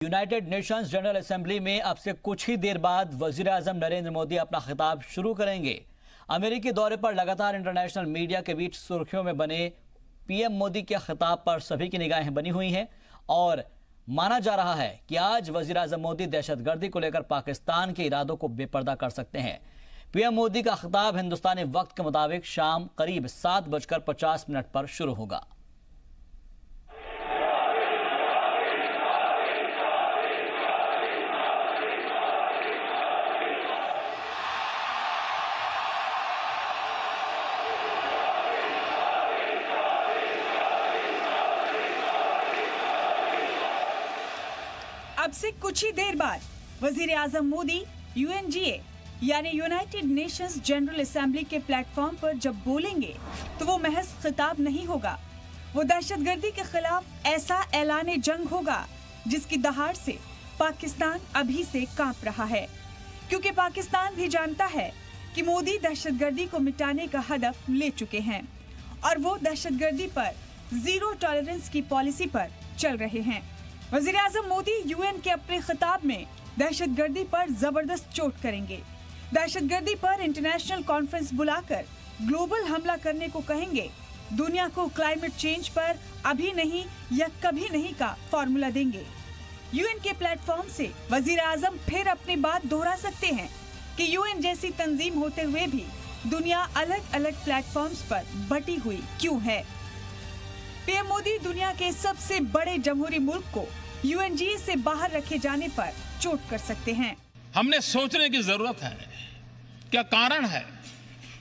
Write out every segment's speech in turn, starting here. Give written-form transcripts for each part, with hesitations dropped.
United Nations general assembly में अब से कुछ ही देर बाद वजीर आजम नरेंद्र मोदी अपना खिताब शुरू करेंगे। अमेरिकी दौरे पर लगातार इंटरनेशनल मीडिया के बीच सुर्खियों में बने पीएम मोदी के खिताब पर सभी की निगाहें बनी हुई हैं और माना जा रहा है कि आज वजीर आजम मोदी दहशतगर्दी को लेकर पाकिस्तान के इरादों को बेपर्दा कर सकते हैं। पीएम मोदी का खिताब हिंदुस्तानी वक्त के मुताबिक शाम करीब 7:50 पर शुरू होगा। अब से कुछ ही देर बाद वजीर आजम मोदी यूएनजीए यानी यूनाइटेड नेशंस जनरल असेंबली के प्लेटफॉर्म पर जब बोलेंगे तो वो महज खिताब नहीं होगा, वो दहशतगर्दी के खिलाफ ऐसा ऐलान जंग होगा जिसकी दहाड़ से पाकिस्तान अभी से कांप रहा है, क्योंकि पाकिस्तान भी जानता है कि मोदी दहशतगर्दी को मिटाने का हदफ ले चुके हैं और वो दहशतगर्दी पर जीरो टॉलरेंस की पॉलिसी पर चल रहे हैं। वजीर आजम मोदी यूएन के अपने खिताब में दहशतगर्दी पर जबरदस्त चोट करेंगे। दहशतगर्दी पर इंटरनेशनल कॉन्फ्रेंस बुलाकर ग्लोबल हमला करने को कहेंगे। दुनिया को क्लाइमेट चेंज पर अभी नहीं या कभी नहीं का फॉर्मूला देंगे। यूएन के प्लेटफॉर्म से वजीर आजम फिर अपनी बात दोहरा सकते हैं कि यूएन जैसी तंजीम होते हुए भी दुनिया अलग अलग प्लेटफॉर्म्स पर बटी हुई क्यों है। पीएम मोदी दुनिया के सबसे बड़े जमहूरी मुल्क को यूएनजीए से बाहर रखे जाने पर चोट कर सकते हैं। हमने सोचने की जरूरत है, क्या कारण है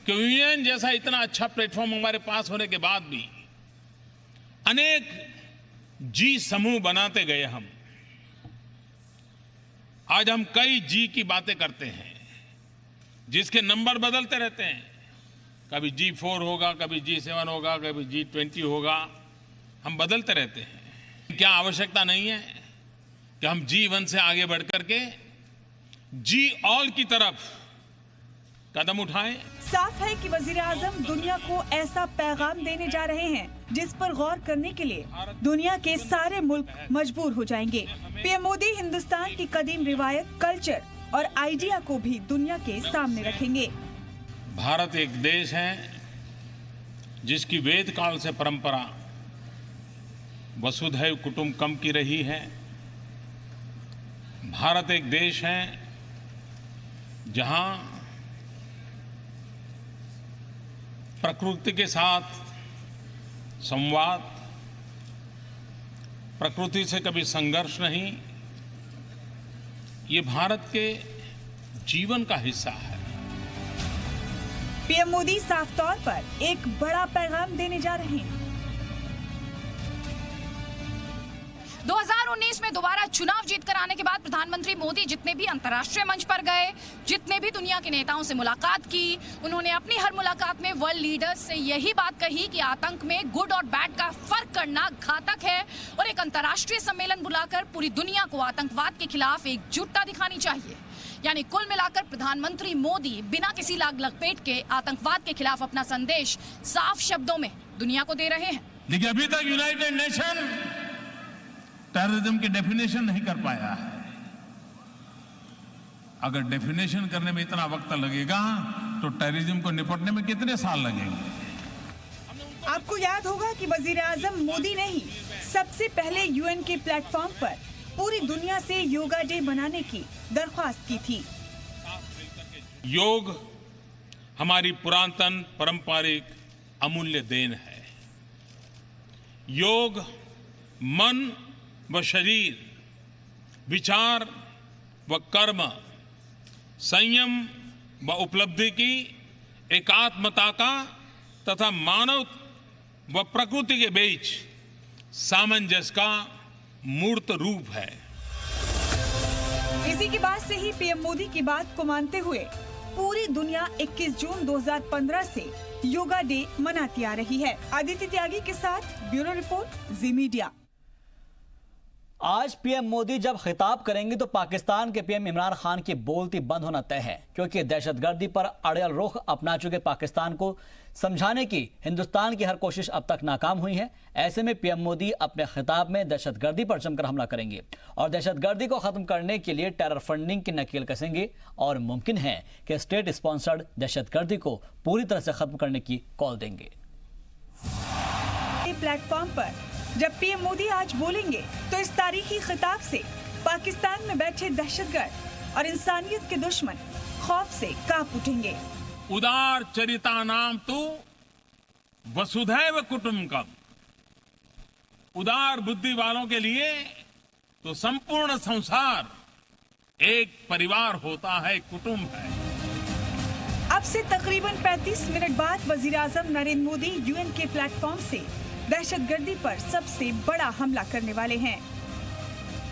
कि यूएन जैसा इतना अच्छा प्लेटफॉर्म हमारे पास होने के बाद भी अनेक जी समूह बनाते गए। आज हम कई जी की बातें करते हैं जिसके नंबर बदलते रहते हैं, कभी G4 होगा, कभी G7 होगा, कभी G20 होगा, हम बदलते रहते हैं। क्या आवश्यकता नहीं है कि हम G1 से आगे बढ़ करके G-all की तरफ कदम उठाएं? साफ है कि वजीर आजम दुनिया को ऐसा पैगाम देने जा रहे हैं जिस पर गौर करने के लिए दुनिया के सारे मुल्क मजबूर हो जाएंगे। पीएम मोदी हिंदुस्तान की कदीम रिवायत, कल्चर और आइडिया को भी दुनिया के सामने रखेंगे। भारत एक देश है जिसकी वेद काल से परंपरा वसुधैव कुटुंबकम की रही है। भारत एक देश है जहां प्रकृति के साथ संवाद, प्रकृति से कभी संघर्ष नहीं, ये भारत के जीवन का हिस्सा है। पीएम मोदी साफ तौर पर एक बड़ा पैगाम देने जा रहे हैं। 2019 में दोबारा चुनाव जीतकर आने के बाद प्रधानमंत्री मोदी जितने भी अंतर्राष्ट्रीय मंच पर गए, जितने भी दुनिया के नेताओं से मुलाकात की, उन्होंने अपनी हर मुलाकात में वर्ल्ड लीडर्स से यही बात कही कि आतंक में गुड और बैड का फर्क करना घातक है और एक अंतर्राष्ट्रीय सम्मेलन बुलाकर पूरी दुनिया को आतंकवाद के खिलाफ एकजुटता दिखानी चाहिए। यानी कुल मिलाकर प्रधानमंत्री मोदी बिना किसी लाग लपेट के आतंकवाद के खिलाफ अपना संदेश साफ शब्दों में दुनिया को दे रहे हैं। लेकिन अभी तक यूनाइटेड नेशन टेररिज्म की डेफिनेशन नहीं कर पाया है। अगर डेफिनेशन करने में इतना वक्त लगेगा तो टेररिज्म को निपटने में कितने साल लगेंगे। आपको याद होगा कि वजीर आजम मोदी ने ही सबसे पहले यूएन के प्लेटफॉर्म पर पूरी दुनिया से योगा डे मनाने की दरख्वास्त की थी। योग हमारी पुरातन पारंपरिक अमूल्य देन है। योग मन व शरीर, विचार व कर्म, संयम व उपलब्धि की एकात्मता का तथा मानव व प्रकृति के बीच सामंजस्य का मूर्त रूप है। इसी की बात से ही पीएम मोदी की बात को मानते हुए पूरी दुनिया 21 जून 2015 से योगा डे मनाती आ रही है। आदित्य त्यागी के साथ ब्यूरो रिपोर्ट, जी मीडिया। आज पीएम मोदी जब खिताब करेंगे तो पाकिस्तान के पीएम इमरान खान की बोलती बंद होना तय है, क्योंकि दहशतगर्दी पर अड़ियल रुख अपना चुके पाकिस्तान को समझाने की हिंदुस्तान की हर कोशिश अब तक नाकाम हुई है। ऐसे में पीएम मोदी अपने खिताब में दहशतगर्दी पर जमकर हमला करेंगे और दहशतगर्दी को खत्म करने के लिए टेरर फंडिंग की नकेल कसेंगे और मुमकिन है कि स्टेट स्पॉन्सर्ड दहशतगर्दी को पूरी तरह से खत्म करने की कॉल देंगे। प्लेटफॉर्म पर जब पीएम मोदी आज बोलेंगे तो इस तारीखी खिताब से पाकिस्तान में बैठे दहशतगर्द और इंसानियत के दुश्मन खौफ से कांप उठेंगे। उदार चरिता नाम तो वसुधैव कुटुंबकम। उदार बुद्धि वालों के लिए तो संपूर्ण संसार एक परिवार होता है, कुटुंब है। अब से तकरीबन 35 मिनट बाद वजीर-ए-आज़म नरेंद्र मोदी यूएन के प्लेटफॉर्म से दहशतगर्दी पर सबसे बड़ा हमला करने वाले हैं।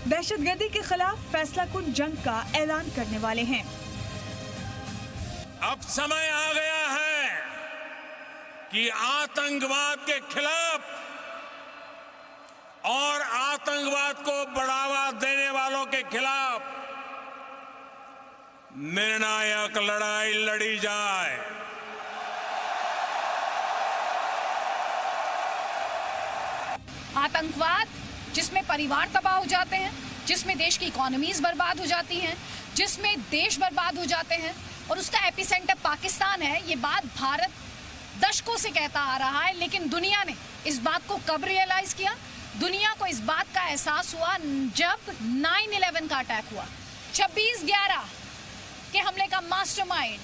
दहशतगर्दी के खिलाफ फैसलाकुन जंग का ऐलान करने वाले हैं। अब समय आ गया है कि आतंकवाद के खिलाफ और आतंकवाद को बढ़ावा देने वालों के खिलाफ निर्णायक लड़ाई लड़ी जाए। आतंकवाद जिसमें परिवार तबाह हो जाते हैं, जिसमें देश की इकोनॉमीज बर्बाद हो जाती हैं, जिसमें देश बर्बाद हो जाते हैं और उसका एपिसेंटर पाकिस्तान है। ये बात भारत दशकों से कहता आ रहा है, लेकिन दुनिया ने इस बात को कब रियलाइज किया? दुनिया को इस बात का एहसास हुआ जब 9/11 का अटैक हुआ। 26/11 के हमले का मास्टरमाइंड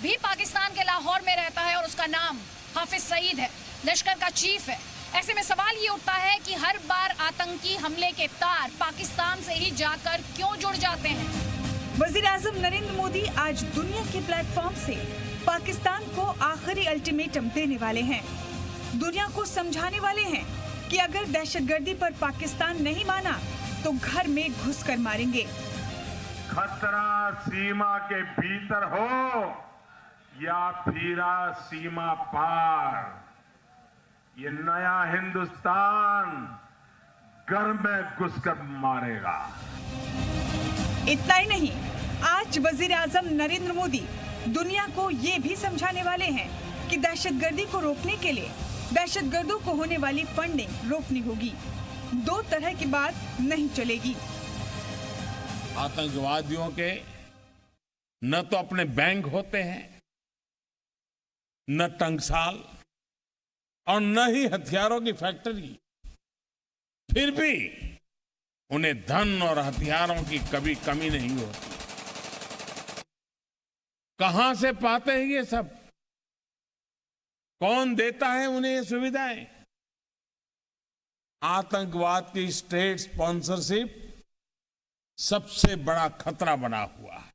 भी पाकिस्तान के लाहौर में रहता है और उसका नाम हाफिज सईद है, लश्कर का चीफ है। ऐसे में सवाल ये उठता है कि हर बार आतंकी हमले के तार पाकिस्तान से ही जाकर क्यों जुड़ जाते हैं? वज़ीर-ए-आज़म नरेंद्र मोदी आज दुनिया के प्लेटफॉर्म से पाकिस्तान को आखिरी अल्टीमेटम देने वाले हैं। दुनिया को समझाने वाले हैं कि अगर दहशतगर्दी पर पाकिस्तान नहीं माना तो घर में घुसकर मारेंगे। खतरा सीमा के भीतर हो या फिर सीमा पार, ये नया हिंदुस्तान घर में घुसकर मारेगा। इतना ही नहीं, आज वज़ीर-ए-आज़म नरेंद्र मोदी दुनिया को ये भी समझाने वाले हैं कि दहशतगर्दी को रोकने के लिए दहशतगर्दों को होने वाली फंडिंग रोकनी होगी। दो तरह की बात नहीं चलेगी। आतंकवादियों के न तो अपने बैंक होते हैं, न टंकसाल और न ही हथियारों की फैक्ट्री। फिर भी उन्हें धन और हथियारों की कभी कमी नहीं होती। कहां से पाते हैं ये सब? कौन देता है उन्हें ये सुविधाएं? आतंकवाद की स्टेट स्पॉन्सरशिप सबसे बड़ा खतरा बना हुआ है।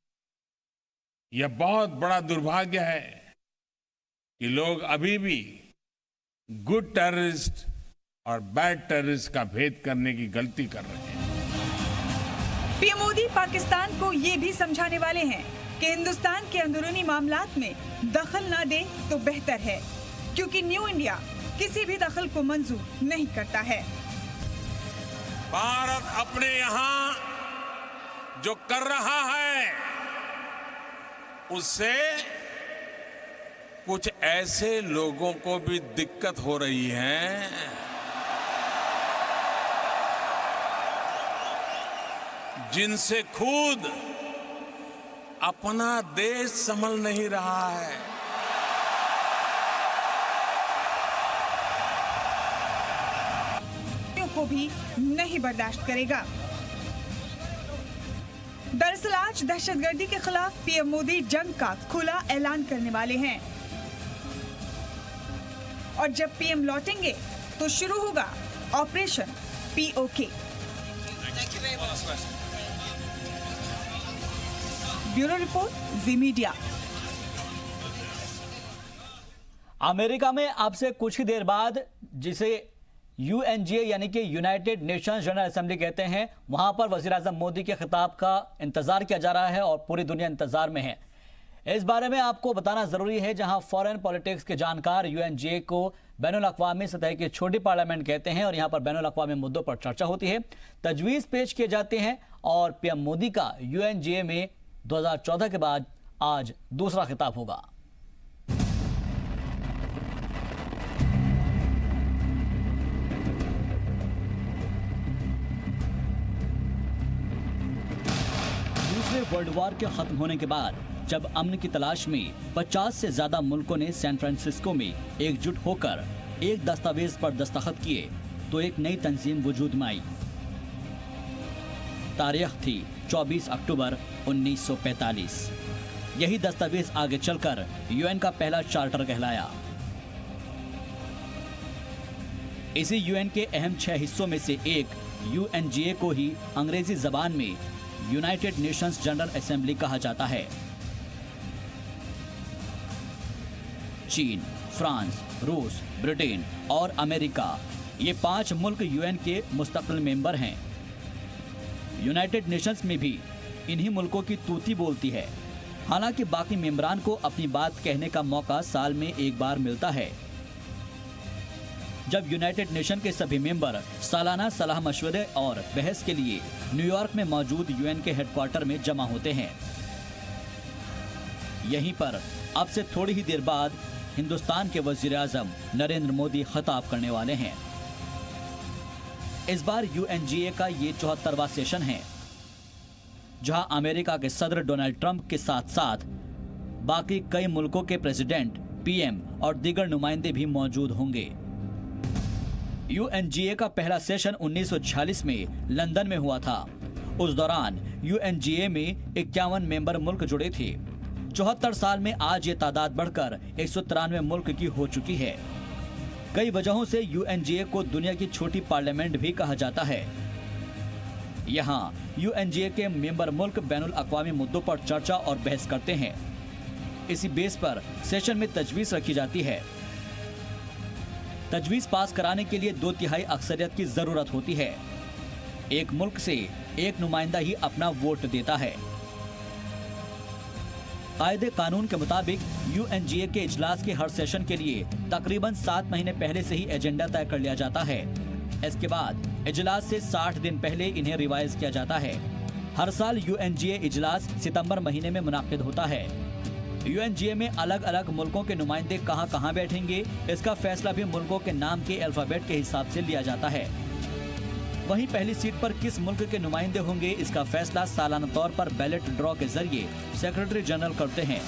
यह बहुत बड़ा दुर्भाग्य है कि लोग अभी भी गुड टेररिस्ट और बैड टेररिस्ट का भेद करने की गलती कर रहे हैं। पीएम मोदी पाकिस्तान को ये भी समझाने वाले हैं कि हिंदुस्तान के अंदरूनी मामलात में दखल ना दे तो बेहतर है, क्योंकि न्यू इंडिया किसी भी दखल को मंजूर नहीं करता है। भारत अपने यहाँ जो कर रहा है उससे कुछ ऐसे लोगों को भी दिक्कत हो रही है जिनसे खुद अपना देश संभल नहीं रहा है। को भी नहीं बर्दाश्त करेगा। दरअसल आज दहशतगर्दी के खिलाफ पीएम मोदी जंग का खुला ऐलान करने वाले हैं और जब पीएम लौटेंगे तो शुरू होगा ऑपरेशन POK। ब्यूरो रिपोर्ट, जी मीडिया। अमेरिका में अब से कुछ ही देर बाद, जिसे UNGA यानी कि यूनाइटेड नेशंस जनरल असेंबली कहते हैं, वहां पर वज़ीर-ए-आज़म मोदी के खिताब का इंतजार किया जा रहा है और पूरी दुनिया इंतजार में है। इस बारे में आपको बताना जरूरी है, जहां फॉरेन पॉलिटिक्स के जानकार UNGA को बैनुल अक़वामी सतह की छोटी पार्लियामेंट कहते हैं और यहाँ पर बैनुल अक़वामी मुद्दों पर चर्चा होती है, तजवीज़ पेश किए जाते हैं और पीएम मोदी का UNGA में 2014 के बाद आज दूसरा खिताब होगा। दूसरे वर्ल्ड वॉर के खत्म होने के बाद जब अमन की तलाश में 50 से ज्यादा मुल्कों ने सैन फ्रांसिस्को में एकजुट होकर एक दस्तावेज पर दस्तखत किए तो एक नई तंजीम वजूद में आई। तारीख थी 24 अक्टूबर 1945। यही दस्तावेज आगे चलकर UN का पहला चार्टर कहलाया। इसी UN के अहम 6 हिस्सों में से एक UNGA को ही अंग्रेजी जबान में यूनाइटेड नेशंस जनरल असेंबली कहा जाता है। चीन, फ्रांस, रूस, ब्रिटेन और अमेरिका ये 5 मुल्क UN के मुस्तकिल मेंबर हैं। यूनाइटेड नेशंस में भी इन्हीं मुल्कों की तूती बोलती है। हालांकि बाकी मेंबरान को अपनी बात कहने का मौका साल में एक बार मिलता है, जब यूनाइटेड नेशन के सभी मेंबर सालाना सलाह मशवरे और बहस के लिए न्यूयॉर्क में मौजूद UN के हेडक्वार्टर में जमा होते हैं। यहीं पर अब से थोड़ी ही देर बाद हिंदुस्तान के वजीर आजम नरेंद्र मोदी खिताब करने वाले हैं। इस बार UNGA का ये 74वां सेशन है, जहां अमेरिका के सदर डोनाल्ड ट्रंप के साथ साथ बाकी कई मुल्कों के प्रेसिडेंट, PM और दीगर नुमाइंदे भी मौजूद होंगे। UNGA का पहला सेशन 1946 में लंदन में हुआ था। उस दौरान UNGA में 51 मेंबर मुल्क जुड़े थे। 74 साल में आज ये तादाद बढ़कर 193 मुल्क की हो चुकी है। कई वजहों से UNGA को दुनिया की छोटी पार्लियामेंट भी कहा जाता है। यहाँ UNGA के मेंबर मुल्क बैनुल अक़वामी मुद्दों पर चर्चा और बहस करते हैं। इसी बेस पर सेशन में तजवीज़ रखी जाती है। तजवीज़ पास कराने के लिए 2/3 अक्सरियत की जरूरत होती है। एक मुल्क से एक नुमाइंदा ही अपना वोट देता है। कायदे कानून के मुताबिक UNGA के इजलास के हर सेशन के लिए तकरीबन 7 महीने पहले से ही एजेंडा तय कर लिया जाता है। इसके बाद इजलास से 60 दिन पहले इन्हें रिवाइज किया जाता है। हर साल UNGA इजलास सितंबर महीने में मुनाकिद होता है। UNGA में अलग अलग मुल्कों के नुमाइंदे कहां बैठेंगे, इसका फैसला भी मुल्कों के नाम के अल्फाबेट के हिसाब से लिया जाता है। वहीं पहली सीट पर किस मुल्क के नुमाइंदे होंगे, इसका फैसला सालाना तौर पर बैलेट ड्रॉ के जरिए सेक्रेटरी जनरल करते हैं।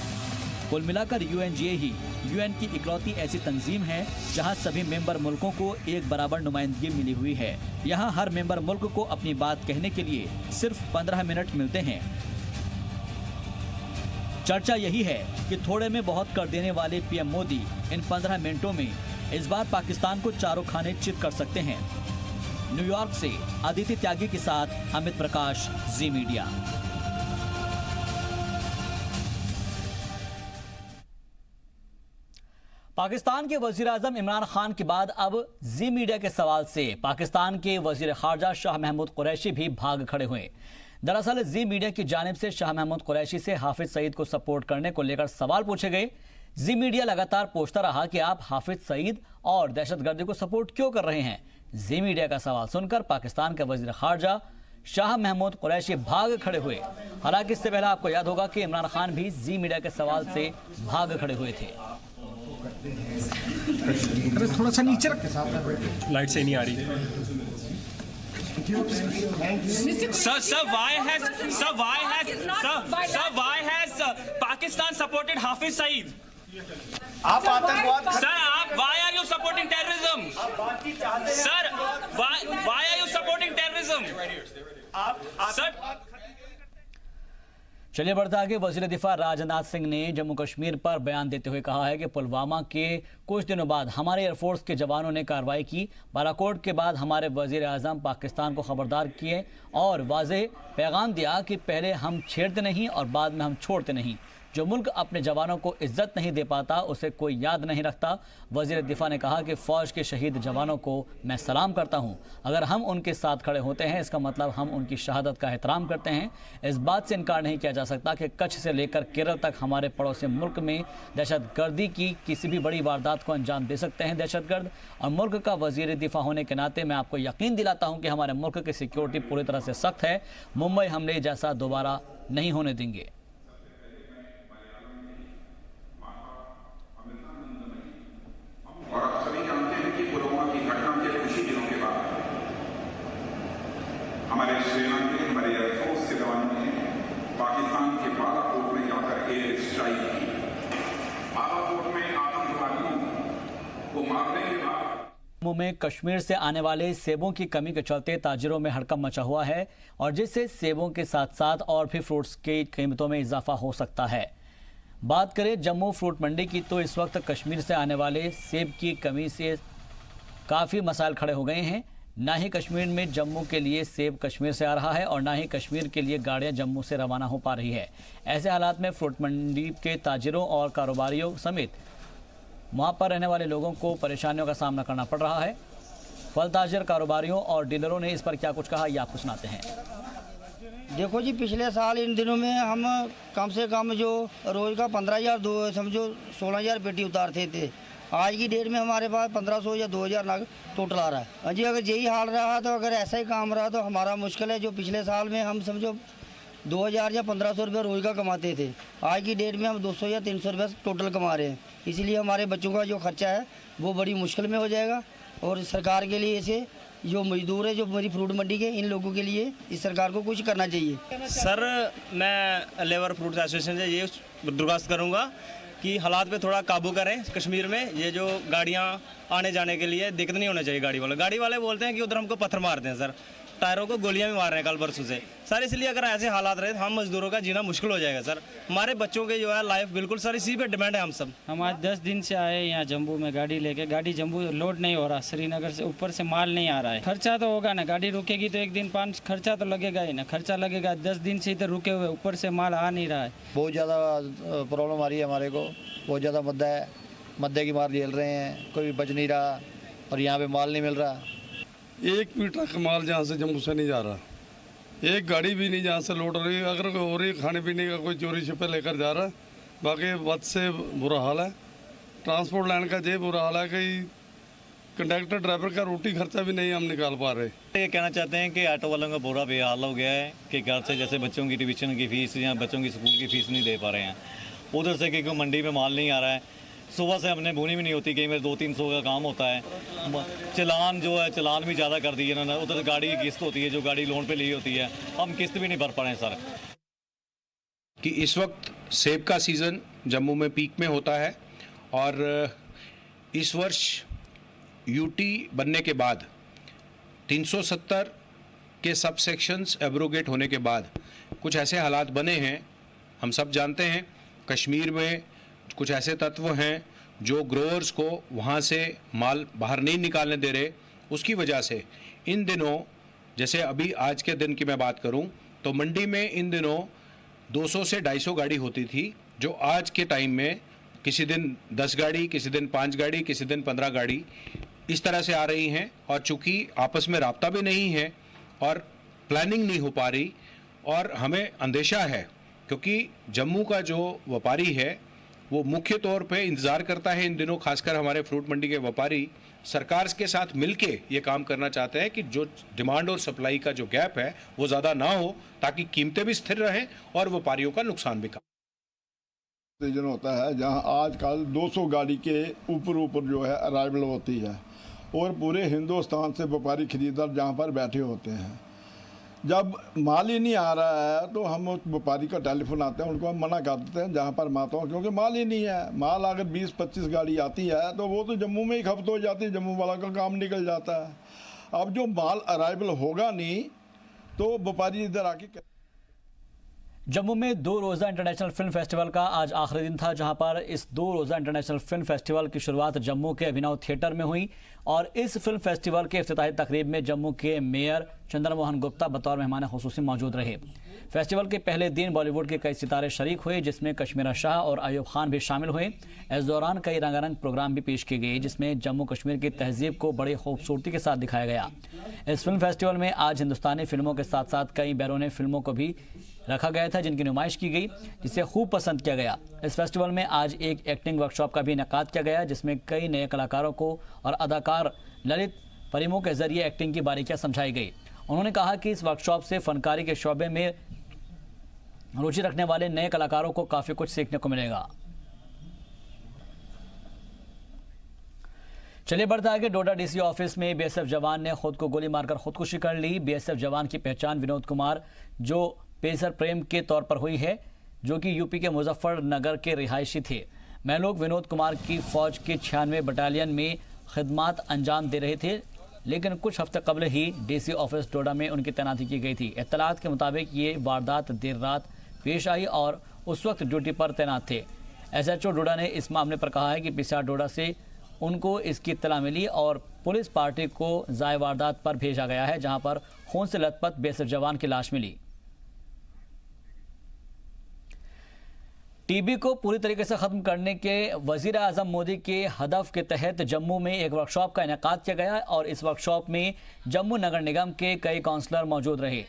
कुल मिलाकर UNGA ही UN की इकलौती ऐसी तंजीम है जहां सभी मेंबर मुल्कों को एक बराबर नुमाइंदगी मिली हुई है। यहां हर मेंबर मुल्क को अपनी बात कहने के लिए सिर्फ 15 मिनट मिलते हैं। चर्चा यही है कि थोड़े में बहुत कर देने वाले PM मोदी इन 15 मिनटों में इस बार पाकिस्तान को चारों खाने चित कर सकते हैं। न्यूयॉर्क से अदिति त्यागी के साथ अमित प्रकाश, जी मीडिया। पाकिस्तान के वजीर आजम इमरान खान के बाद अब जी मीडिया के सवाल से पाकिस्तान के वजीर खारजा शाह महमूद कुरैशी भी भाग खड़े हुए। दरअसल जी मीडिया की जानिब से शाह महमूद कुरैशी से हाफिज सईद को सपोर्ट करने को लेकर सवाल पूछे गए। जी मीडिया लगातार पूछता रहा कि आप हाफिज सईद और दहशतगर्दी को सपोर्ट क्यों कर रहे हैं। जी मीडिया का सवाल सुनकर पाकिस्तान के वजीर खारजा शाह महमूद कुरैशी भाग खड़े हुए। हालांकि इससे पहले आपको याद होगा कि इमरान खान भी जी मीडिया के सवाल से भाग खड़े हुए थे। थोड़ा सा नीचे रख, लाइट से नहीं आ रही। why has Pakistan supported Hafiz Saeed? आप आतंकवाद Sir, why are you supporting terrorism? Sir, why are you supporting terrorism? Sir, चलिए बढ़ते आगे। वजीर दिफा राजनाथ सिंह ने जम्मू कश्मीर पर बयान देते हुए कहा है कि पुलवामा के कुछ दिनों बाद हमारे एयरफोर्स के जवानों ने कार्रवाई की। बालाकोट के बाद हमारे वजीर आजम पाकिस्तान को खबरदार किए और वाज़ेह पैगाम दिया कि पहले हम छेड़ते नहीं और बाद में हम छोड़ते नहीं। जो मुल्क अपने जवानों को इज्जत नहीं दे पाता उसे कोई याद नहीं रखता। वजीर दिफा ने कहा कि फौज के शहीद जवानों को मैं सलाम करता हूं। अगर हम उनके साथ खड़े होते हैं इसका मतलब हम उनकी शहादत का एहतराम करते हैं। इस बात से इनकार नहीं किया जा सकता कि कच्छ से लेकर केरल तक हमारे पड़ोसी मुल्क में दहशतगर्दी की किसी भी बड़ी वारदात को अंजाम दे सकते हैं दहशतगर्द। और मुल्क का वजीर दिफा होने के नाते मैं आपको यकीन दिलाता हूं कि हमारे मुल्क की सिक्योरिटी पूरी तरह से सख्त है। मुंबई हमले जैसा दोबारा नहीं होने देंगे। और आप सभी जानते हैं कि पुलवामा की घटना के कुछ ही दिनों के बाद हमारे सेना के, हमारे एयरफोर्स के जवानों ने पाकिस्तान के बालाकोट में जाकर एयर स्ट्राइक की। बालाकोट में आतंकवादियों को मारने के बाद जम्मू में कश्मीर से आने वाले सेबों की कमी के चलते ताजिरों में हड़कंप मचा हुआ है और जिससे सेबों के साथ साथ और भी फ्रूट्स की कीमतों में इजाफा हो सकता है। बात करें जम्मू फ्रूट मंडी की तो इस वक्त कश्मीर से आने वाले सेब की कमी से काफ़ी मसाइल खड़े हो गए हैं। ना ही कश्मीर में जम्मू के लिए सेब कश्मीर से आ रहा है और ना ही कश्मीर के लिए गाड़ियां जम्मू से रवाना हो पा रही है। ऐसे हालात में फ्रूट मंडी के ताजिरों और कारोबारियों समेत वहाँ पर रहने वाले लोगों को परेशानियों का सामना करना पड़ रहा है। फल ताजिर, कारोबारियों और डीलरों ने इस पर क्या कुछ कहा ये आपको सुनाते हैं। देखो जी, पिछले साल इन दिनों में हम कम से कम जो रोज़ का 15,000 समझो 16,000 पेटी उतारते थे। आज की डेट में हमारे पास 1,500 या 2,000 नग टोटल आ रहा है। हाँ जी, अगर यही हाल रहा तो अगर ऐसा ही काम रहा तो हमारा मुश्किल है। जो पिछले साल में हम समझो 2,000 या 1,500 रुपये रोज़ का कमाते थे, आज की डेट में हम 200 या 300 रुपये टोटल कमा रहे हैं। इसीलिए हमारे बच्चों का जो खर्चा है वो बड़ी मुश्किल में हो जाएगा। और सरकार के लिए इसे जो मजदूर है जो मेरी फ्रूट मंडी के, इन लोगों के लिए इस सरकार को कुछ करना चाहिए। सर, मैं लेबर फ्रूट एसोसिएशन से ये दरख्वास्त करूँगा कि हालात पे थोड़ा काबू करें। कश्मीर में ये जो गाड़ियाँ आने जाने के लिए दिक्कत नहीं होना चाहिए। गाड़ी वाले बोलते हैं कि उधर हमको पत्थर मारते हैं सर, टायरों को गोलियां भी मार रहे हैं कल परसों से सर। इसलिए अगर ऐसे हालात रहे तो हम मजदूरों का जीना मुश्किल हो जाएगा सर। हमारे बच्चों के जो है लाइफ बिल्कुल सर इसी पे डिपेंड है। हम आज 10 दिन से आए यहाँ जम्मू में गाड़ी लेके, गाड़ी जम्मू लोड नहीं हो रहा, श्रीनगर से ऊपर से माल नहीं आ रहा है। खर्चा तो होगा ना, गाड़ी रुकेगी तो एक दिन 5 खर्चा तो लगेगा ही ना। खर्चा लगेगा, 10 दिन से इधर रुके हुए, ऊपर से माल आ नहीं रहा है। बहुत ज़्यादा प्रॉब्लम आ रही है हमारे को, बहुत ज़्यादा मुद्दा है। मद्दे की मार झेल रहे हैं, कोई बच नहीं रहा और यहाँ पे माल नहीं मिल रहा। एक भी ट्रक माल जहाँ से जम्मू से नहीं जा रहा, एक गाड़ी भी नहीं जहाँ से लोड हो रही है। अगर हो रही खाने पीने का कोई चोरी छिपे लेकर जा रहा है। बाकी बद से बुरा हाल है, ट्रांसपोर्ट लाइन का ये बुरा हाल है कि कंडक्टर ड्राइवर का रोटी खर्चा भी नहीं हम निकाल पा रहे। ये कहना चाहते हैं कि ऑटो वालों का बुरा बेहाल हो गया है कि घर से जैसे बच्चों की ट्यूशन की फ़ीस या बच्चों की स्कूल की फ़ीस नहीं दे पा रहे हैं। उधर से क्योंकि मंडी में माल नहीं आ रहा है, सुबह से हमने भूनी भी नहीं होती, कई मेरे 200-300 का काम होता है। चलान जो है चलान भी ज़्यादा कर दिए इन्होंने। उधर गाड़ी की किस्त होती है, जो गाड़ी लोन पे ली होती है, हम किस्त भी नहीं भर पा रहे हैं सर। कि इस वक्त सेब का सीज़न जम्मू में पीक में होता है और इस वर्ष यूटी बनने के बाद 370 के सब सेक्शंस एब्रोगेट होने के बाद कुछ ऐसे हालात बने हैं। हम सब जानते हैं कश्मीर में कुछ ऐसे तत्व हैं जो ग्रोअर्स को वहाँ से माल बाहर नहीं निकालने दे रहे। उसकी वजह से इन दिनों, जैसे अभी आज के दिन की मैं बात करूं तो मंडी में इन दिनों 200 से 250 गाड़ी होती थी, जो आज के टाइम में किसी दिन 10 गाड़ी, किसी दिन 5 गाड़ी, किसी दिन 15 गाड़ी इस तरह से आ रही हैं। और चूँकि आपस में राब्ता भी नहीं है और प्लानिंग नहीं हो पा रही, और हमें अंदेशा है क्योंकि जम्मू का जो व्यापारी है वो मुख्य तौर पे इंतज़ार करता है इन दिनों, खासकर हमारे फ्रूट मंडी के व्यापारी सरकार के साथ मिलके ये काम करना चाहते हैं कि जो डिमांड और सप्लाई का जो गैप है वो ज़्यादा ना हो, ताकि कीमतें भी स्थिर रहें और व्यापारियों का नुकसान भी कम। सीजन होता है जहां आजकल 200 गाड़ी के ऊपर जो है अराइवल होती है और पूरे हिंदुस्तान से व्यापारी खरीदार जहां पर बैठे होते हैं। जब माल ही नहीं आ रहा है तो हम उस व्यापारी का टेलीफोन आते हैं, उनको हम मना कर देते हैं जहाँ पर माता हूँ, क्योंकि माल ही नहीं है। माल अगर 20-25 गाड़ी आती है तो वो तो जम्मू में ही खपत हो जाती है, जम्मू वाला का काम निकल जाता है। अब जो माल अराइवल होगा नहीं तो व्यापारी इधर आके जम्मू में 2 रोज़ा इंटरनेशनल फिल्म फेस्टिवल का आज आखिरी दिन था, जहां पर इस 2 रोज़ा इंटरनेशनल फिल्म फेस्टिवल की शुरुआत जम्मू के अभिनव थिएटर में हुई और इस फिल्म फेस्टिवल के इफ्तिताही तकरीब में जम्मू के मेयर चंद्र मोहन गुप्ता बतौर मेहमान खुसूसी मौजूद रहे। फेस्टिवल के पहले दिन बॉलीवुड के कई सितारे शरीक हुए, जिसमें कश्मीरा शाह और अयूब खान भी शामिल हुए। इस दौरान कई रंगारंग प्रोग्राम भी पेश किए गए, जिसमें जम्मू कश्मीर की तहजीब को बड़ी खूबसूरती के साथ दिखाया गया। इस फिल्म फेस्टिवल में आज हिंदुस्तानी फिल्मों के साथ साथ कई बैरूनी फिल्मों को भी रखा गया था, जिनकी नुमाइश की गई, जिसे खूब पसंद किया गया। इस फेस्टिवल में आज एक एक्टिंग वर्कशॉप का भी इनेकाद किया गया, जिसमें कई नए कलाकारों को और अदाकार ललित परिमों के जरिए एक्टिंग की बारीकियां समझाई गई। उन्होंने कहा कि इस वर्कशॉप से फनकारी के शोबे में रुचि रखने वाले नए कलाकारों को काफी कुछ सीखने को मिलेगा। चलिए बढ़ते आगे। डोडा डीसी ऑफिस में बीएसएफ जवान ने खुद को गोली मारकर खुदकुशी कर ली। बीएसएफ जवान की पहचान विनोद कुमार जो पेसर प्रेम के तौर पर हुई है, जो कि यूपी के मुजफ्फरनगर के रिहायशी थे। मैं लोग विनोद कुमार की फौज के 96 बटालियन में खिदमत अंजाम दे रहे थे, लेकिन कुछ हफ्ते कबल ही डीसी ऑफिस डोडा में उनकी तैनाती की गई थी। इत्तलात के मुताबिक ये वारदात देर रात पेश आई और उस वक्त ड्यूटी पर तैनात थे। एसएचओ डोडा ने इस मामले पर कहा है कि पीसीआर डोडा से उनको इसकी इत्तला मिली और पुलिस पार्टी को जाय वारदात पर भेजा गया है, जहां पर खून से लथपथ बीएसएफ जवान की लाश मिली। टीबी को पूरी तरीके से खत्म करने के वजीर आजम मोदी के हदफ के तहत जम्मू में एक वर्कशॉप का इनेकाद किया गया और इस वर्कशॉप में जम्मू नगर निगम के कई काउंसलर मौजूद रहे,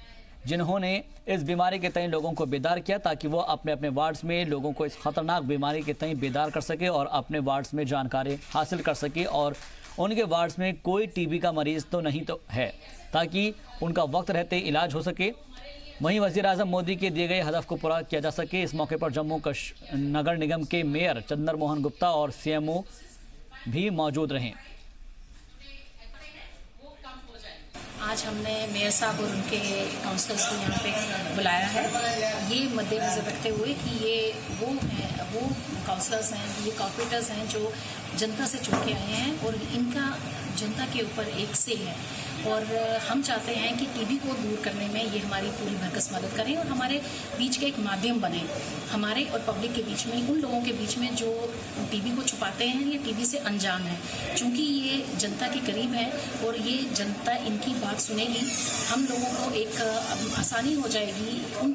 जिन्होंने इस बीमारी के तई लोगों को बेदार किया ताकि वो अपने अपने वार्ड्स में लोगों को इस खतरनाक बीमारी के तई बेदार कर सके और अपने वार्ड्स में जानकारी हासिल कर सके और उनके वार्ड्स में कोई टीबी का मरीज तो नहीं तो है, ताकि उनका वक्त रहते इलाज हो सके। वहीं वजीर आजम मोदी के दिए गए हदफ को पूरा किया जा सके, इस मौके पर जम्मू नगर निगम के मेयर चंद्र मोहन गुप्ता और सीएमओ भी मौजूद रहे। आज हमने मेयर साहब और उनके काउंसलर्स को यहाँ पे बुलाया है, ये मद्देनजर रखते हुए कि ये वो काउंसलर्स हैं, ये कॉर्पोरेटर्स हैं जो जनता से चुन के आए हैं और इनका जनता के ऊपर एक से है और हम चाहते हैं कि टीबी को दूर करने में ये हमारी पूरी भरकस मदद करें और हमारे बीच के एक माध्यम बने, हमारे और पब्लिक के बीच में, उन लोगों के बीच में जो टीबी को छुपाते हैं या टीबी से अनजान है। चूँकि ये जनता के करीब है और ये जनता इनकी बात सुनेगी, हम लोगों को एक आसानी हो जाएगी उन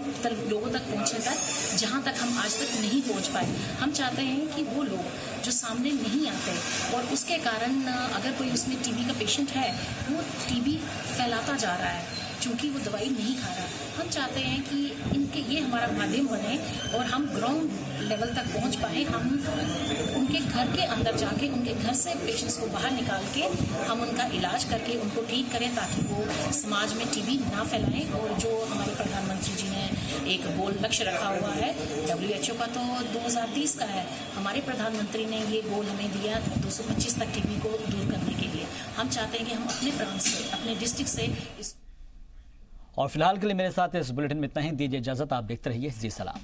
लोगों तक पहुँचने तक जहाँ तक हम आज तक नहीं पहुँच पाए। हम चाहते हैं कि वो लोग जो सामने नहीं आते और उसके कारण अगर कोई उसमें टीबी का पेशेंट है, वो टीबी फैलाता जा रहा है क्योंकि वो दवाई नहीं खा रहा। हम चाहते हैं कि इनके ये हमारा माध्यम बने और हम ग्राउंड लेवल तक पहुंच पाए, हम उनके घर के अंदर जाके उनके घर से पेशेंट्स को बाहर निकाल के हम उनका इलाज करके उनको ठीक करें ताकि वो समाज में टीबी ना फैलाएं। और जो हमारे प्रधानमंत्री जी ने एक गोल लक्ष्य रखा हुआ है, WHO का तो 2030 का है, हमारे प्रधानमंत्री ने ये गोल हमें दिया 225 तक टीबी को दूर करने के लिए। हम चाहते हैं कि हम अपने प्रांत से, अपने डिस्ट्रिक्ट से इस और फिलहाल के लिए मेरे साथ इस बुलेटिन में इतना ही। दीजिए इजाजत, आप देखते रहिए जी सलाम।